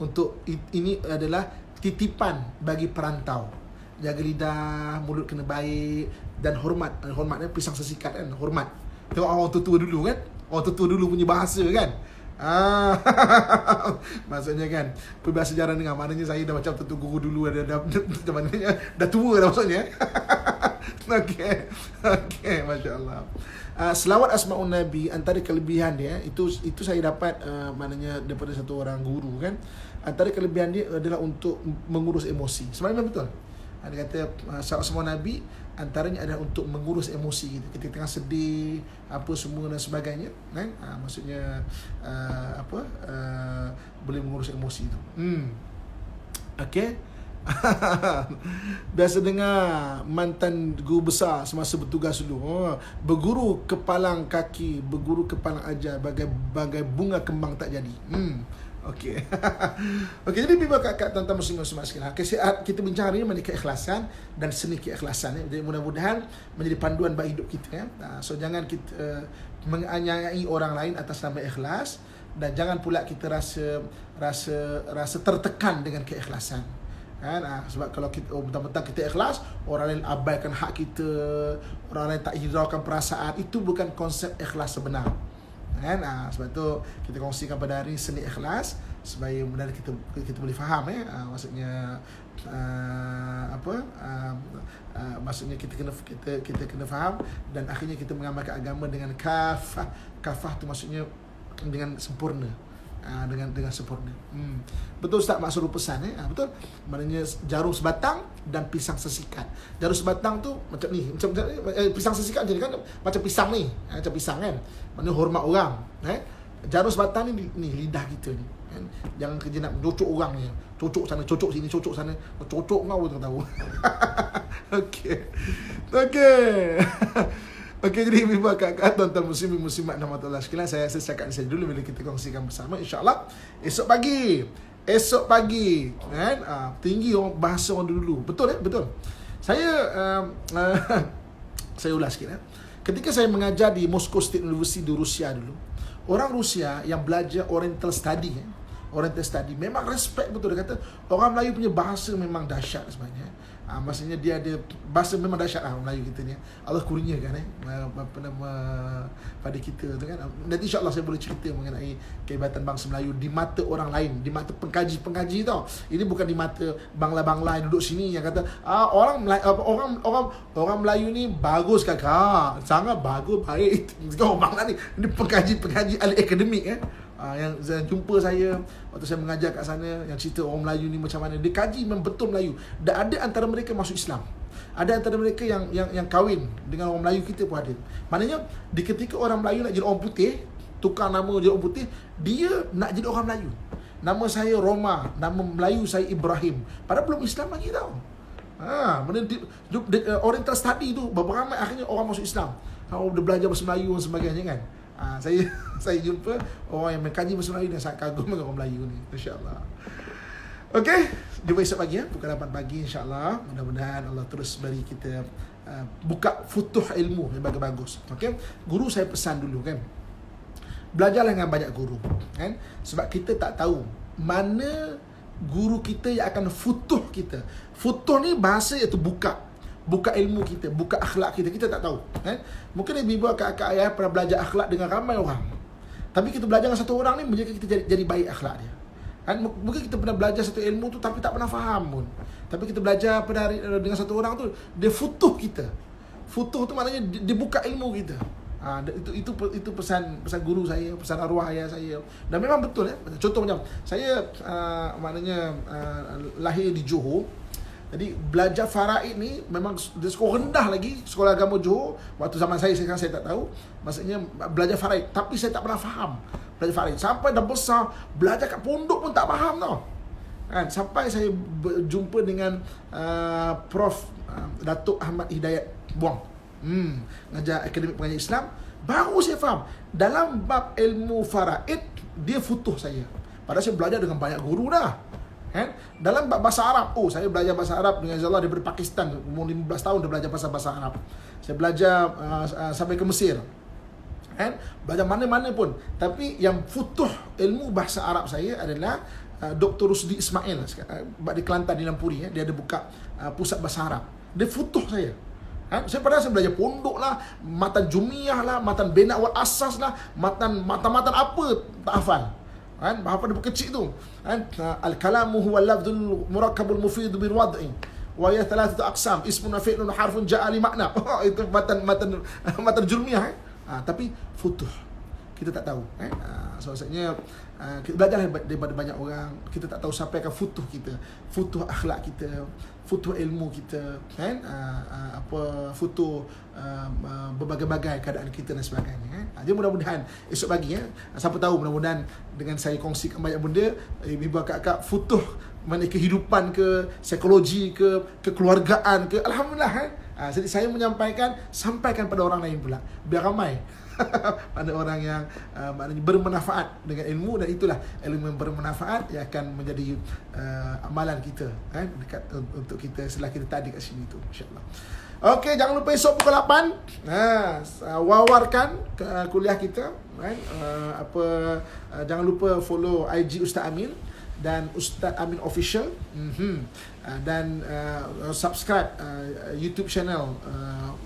Untuk ini adalah titipan bagi perantau. Jaga lidah, mulut kena baik, dan hormatnya pisang sesikat, kan, hormat. Tengok orang tua dulu, kan, orang tua dulu punya bahasa, kan. Maksudnya, kan, peribahasa jarang dengar. Maknanya saya dah macam tua guru dulu, dah tua dah maksudnya. Okey, masya-Allah. Selawat Asmaul Nabi, antara kelebihan dia, itu saya dapat maknanya daripada satu orang guru, kan. Antara kelebihan dia adalah untuk mengurus emosi. Sebenarnya betul. Dia kata selawat Asmaul Nabi antaranya adalah untuk mengurus emosi kita. Kita tengah sedih, apa semua dan sebagainya, kan. Maksudnya boleh mengurus emosi itu. Okey. Biasa dengar mantan guru besar semasa bertugas dulu, berguru ke palang kaki, berguru ke palang ajar, bagai bunga kembang tak jadi. Okey. Okey, jadi bimbang kakak tuan-tuan muslim-muslimat sekalian. Kita bincang hari ini mengenai keikhlasan dan seni keikhlasan. Jadi mudah-mudahan menjadi panduan bagi hidup kita, ya. So jangan kita menganiayai orang lain atas nama ikhlas, dan jangan pula kita rasa tertekan dengan keikhlasan, kan. Sebab kalau kita betul-betul kita ikhlas, orang lain abaikan hak kita, orang lain tak hiraukan perasaan, itu bukan konsep ikhlas sebenar, kan. Sebab tu kita kongsikan pada hari seni ikhlas supaya benar kita boleh faham, maksudnya maksudnya kita kena faham, dan akhirnya kita mengamalkan agama dengan kafah tu maksudnya dengan sempurna. Dengan sempurna. Betul Ustaz maksud pesan, betul. Maknanya jarum sebatang dan pisang sesikat. Jarum sebatang tu macam ni, pisang sesikat jadi kan macam pisang ni, macam pisang, kan. Maknanya hormat orang, Jarum sebatang ni lidah kita ni, kan. Jangan kerja nak cocok orang ni. Cocok sana, cocok sini, cocok sana. Cocok kau tak tahu. Okey. Okey, jadi bimbang kakak tuan-tuan muslimin muslimat rahmatullah sekalian, saya cakap saya dulu bila kita kongsikan bersama, insya-Allah esok pagi esok pagi kan, tinggi orang bahasa orang dulu. Betul betul. Saya saya ulas sikit. Ketika saya mengajar di Moscow State University di Rusia dulu, orang Rusia yang belajar Oriental Study, Oriental Study memang respect betul. Dia kata orang Melayu punya bahasa memang dahsyat sebenarnya. Maksudnya dia ada bahasa memang dahsyat lah Melayu kita ni. Allah kurniakan apa nama pada kita tu kan. Nanti insya-Allah saya boleh cerita mengenai kehebatan bangsa Melayu di mata orang lain, di mata pengkaji tau. Ini bukan di mata bangla-bangla yang duduk sini yang kata orang Melayu ni bagus kakak. Sangat bagus, baik. Orang bangla ni pengkaji ahli akademik yang jumpa saya waktu saya mengajar kat sana, yang cerita orang Melayu ni macam mana dia kaji memang betul Melayu. Dan ada antara mereka masuk Islam, ada antara mereka yang kahwin dengan orang Melayu kita pun ada. Maknanya di ketika orang Melayu nak jadi orang putih, tukar nama jadi orang putih, dia nak jadi orang Melayu. Nama saya Roma, nama Melayu saya Ibrahim, padahal belum Islam lagi tau. Mana Oriental Study tu berapa ramai akhirnya orang masuk Islam. Dia belajar bahasa Melayu dan sebagainya kan. Saya jumpa orang yang mengkaji bahasa Melayu dan sangat kagum dengan orang Melayu ni, insya-Allah. Okey, jumpa esok pagi pukul 8 pagi insya-Allah. Mudah-mudahan Allah terus beri kita buka futuh ilmu yang bagus-bagus. Okey, guru saya pesan dulu kan, belajarlah dengan banyak guru kan, sebab kita tak tahu mana guru kita yang akan futuh kita. Futuh ni bahasa iaitu buka ilmu kita, buka akhlak kita. Kita tak tahu kan? Mungkin ibu kakak ayah pernah belajar akhlak dengan ramai orang, tapi kita belajar dengan satu orang ni menjaga kita jadi baik akhlak dia kan. Mungkin kita pernah belajar satu ilmu tu tapi tak pernah faham pun, tapi kita belajar pada hari dengan satu orang tu, dia futuh kita. Futuh tu maknanya dia buka ilmu kita. Itu pesan guru saya, pesan arwah ayah saya. Dan memang betul Contoh macam saya lahir di Johor. Jadi belajar faraid ni memang dia sekolah rendah lagi, sekolah agama Johor. Waktu zaman saya sekarang saya tak tahu. Maksudnya belajar faraid, tapi saya tak pernah faham belajar faraid. Sampai dah besar, belajar kat pondok pun tak faham tau. Kan? Sampai saya berjumpa dengan Prof Datuk Ahmad Hidayat Buang. Ngajar Akademik Pengajian Islam, baru saya faham. Dalam bab ilmu faraid, dia futuh saya. Padahal saya belajar dengan banyak guru dah. Kan? Dalam bahasa Arab, saya belajar bahasa Arab dengan Allah daripada Pakistan. Umur 15 tahun dah belajar bahasa Arab. Saya belajar sampai ke Mesir. Kan? Belajar mana-mana pun. Tapi yang futuh ilmu bahasa Arab saya adalah Dr. Rusdi Ismail di Kelantan, di Lampuri. Dia ada buka pusat bahasa Arab. Dia futuh saya. Saya padahal saya belajar pondok lah, matan Jumiyah lah, matan Bina wal Asas lah, matan apa tak hafal. Kan, apa dia kecil tu kan, al-kalamu huwa al-lafdhul murakkabul mufid bil wad'i wa ya thalathatu aqsam ismun wa fi'lun wa harfun ja'a li makna. Itu matan Jurmiyah tapi futuh kita tak tahu kan. Maksudnya kita belajar daripada banyak orang, kita tak tahu siapa akan futuh kita, futuh akhlak kita, futuh ilmu kita kan, futuh berbagai-bagai keadaan kita dan sebagainya kan. Jadi mudah-mudahan esok pagi siapa tahu, mudah-mudahan dengan saya kongsikan banyak benda, ibu kakak futuh mana kehidupan ke, psikologi ke, kekeluargaan ke, alhamdulillah kan. Jadi saya sampaikan pada orang lain pula, biar ramai ada orang yang maknanya bermanfaat dengan ilmu, dan itulah ilmu yang bermanfaat yang akan menjadi amalan kita kan, dekat untuk kita setelah kita tadi kat sini tu, insya-Allah. Okey, jangan lupa esok pukul 8 wawarkan kuliah kita kan. Jangan lupa follow IG Ustaz Amin dan Ustaz Amin Official, dan subscribe YouTube channel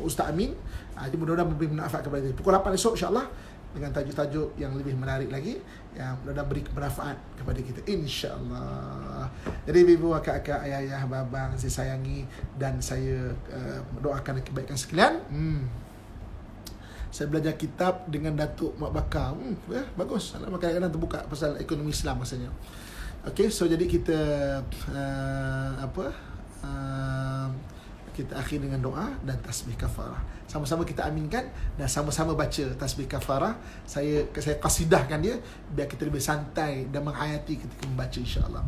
Ustaz Amin. Jadi mudah-mudahan memberi manfaat kepada kita. Pukul 8 esok insya-Allah dengan tajuk-tajuk yang lebih menarik lagi, yang mudah-mudahan beri manfaat kepada kita, insya-Allah. Jadi ibu, kakak, ayah, abang saya sayangi dan saya doakan kebaikan sekalian. Saya belajar kitab dengan Datuk Mak Bakar. Bagus. Kadang-kadang terbuka pasal ekonomi Islam maksudnya. Okey, so jadi kita kita akhir dengan doa dan tasbih kafarah. Sama-sama kita aminkan dan sama-sama baca tasbih kafarah. Saya qasidahkan dia biar kita lebih santai dan menghayati ketika membaca, insya-Allah.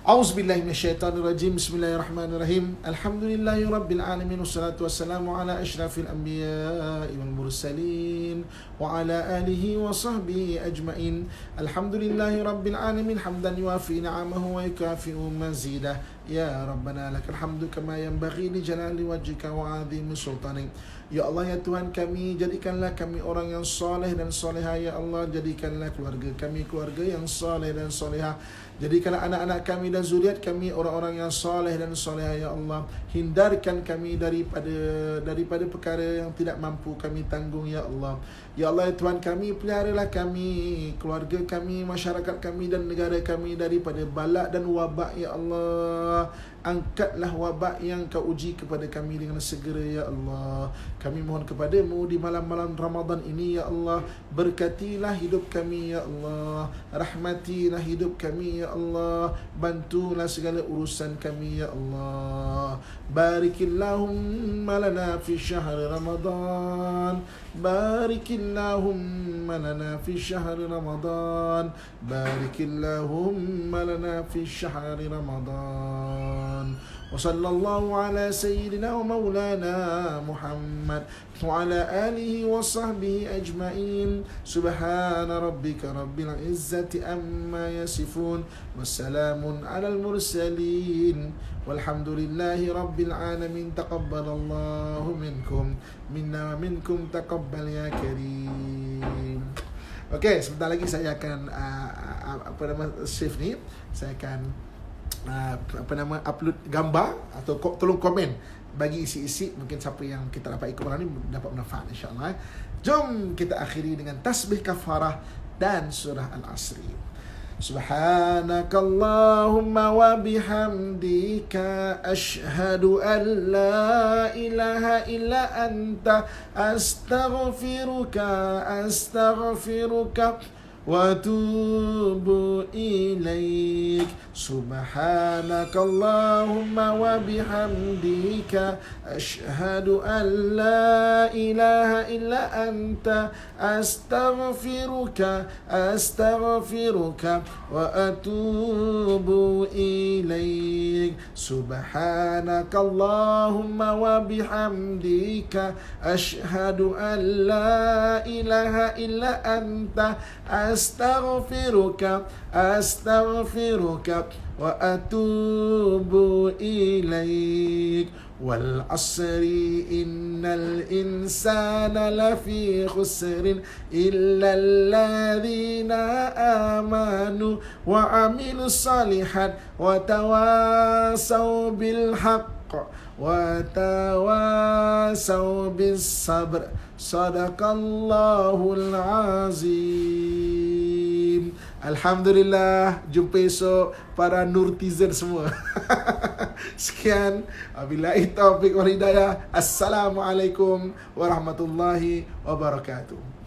A'udzubillahi minasyaitonirrajim. Bismillahirrahmanirrahim. Alhamdulillahi rabbil alamin wassalatu wassalamu ala asyrafil anbiya'i wal mursalin wa ala alihi wa sahbihi ajmain. Alhamdulillahi rabbil alamin hamdan yuafi ni'amahu wa yukafi'u mazidah. Ya Rabbana lakal hamdu kama yanbaghi li jalali wajhika wa 'azimi sultanik. Ya Allah, ya Tuhan kami, jadikanlah kami orang yang soleh dan soleha. Ya Allah, jadikanlah keluarga kami keluarga yang soleh dan soleha. Jadikanlah anak-anak kami dan zuriat kami orang-orang yang soleh dan soleha. Ya Allah, hindarkan kami daripada perkara yang tidak mampu kami tanggung. Ya Allah, ya Allah, ya Tuhan kami, peliharalah kami, keluarga kami, masyarakat kami dan negara kami daripada balak dan wabak. Ya Allah, angkatlah wabak yang kau uji kepada kami dengan segera. Ya Allah, kami mohon kepadamu di malam-malam Ramadan ini. Ya Allah, berkatilah hidup kami. Ya Allah, rahmatilah hidup kami. Ya Allah, bantulah segala urusan kami. Ya Allah, barikillahumma lana fi syahri Ramadan, barikillahumma lana fi syahri Ramadan, barikillahumma lana fi syahri Ramadan. Wa sallallahu ala sayyidina wa maulana Muhammad wa ala alihi wa sahbihi ajma'in. Subhana rabbika rabbil izzati amma yasifun, wassalamun alal mursalin, walhamdulillahi rabbil alamin. Taqabbalallahu minkum minna wa minkum taqabbal ya karim. Okey, sebentar lagi saya akan shift ni, saya akan upload gambar atau tolong komen bagi isi-isi, mungkin siapa yang kita dapat ikut malam ni dapat manfaat insya-Allah. Jom kita akhiri dengan tasbih kafarah dan surah Al-Asri. Subhanakallahumma wa bihamdika asyhadu an la ilaha illa anta astaghfiruka wa atubu ilaik. Subhanakallahumma wa bihamdika asyhadu an la ilaha illa anta astaghfiruka wa atubu ilaik. Subhanakallahumma wa bihamdika asyhadu an la ilaha illa anta astaghfiruka wa atubu ilaik. Wal asri innal insana lafi khusrin illa alladhina amanu wa amilus salihat wa tawasaw bil haqq wa tawasaw bis sabr. Sadaqallahul azim. Alhamdulillah, jumpa esok para nurtizen semua. Sekian, wabillahi taufiq wal hidayah. Assalamualaikum warahmatullahi wabarakatuh.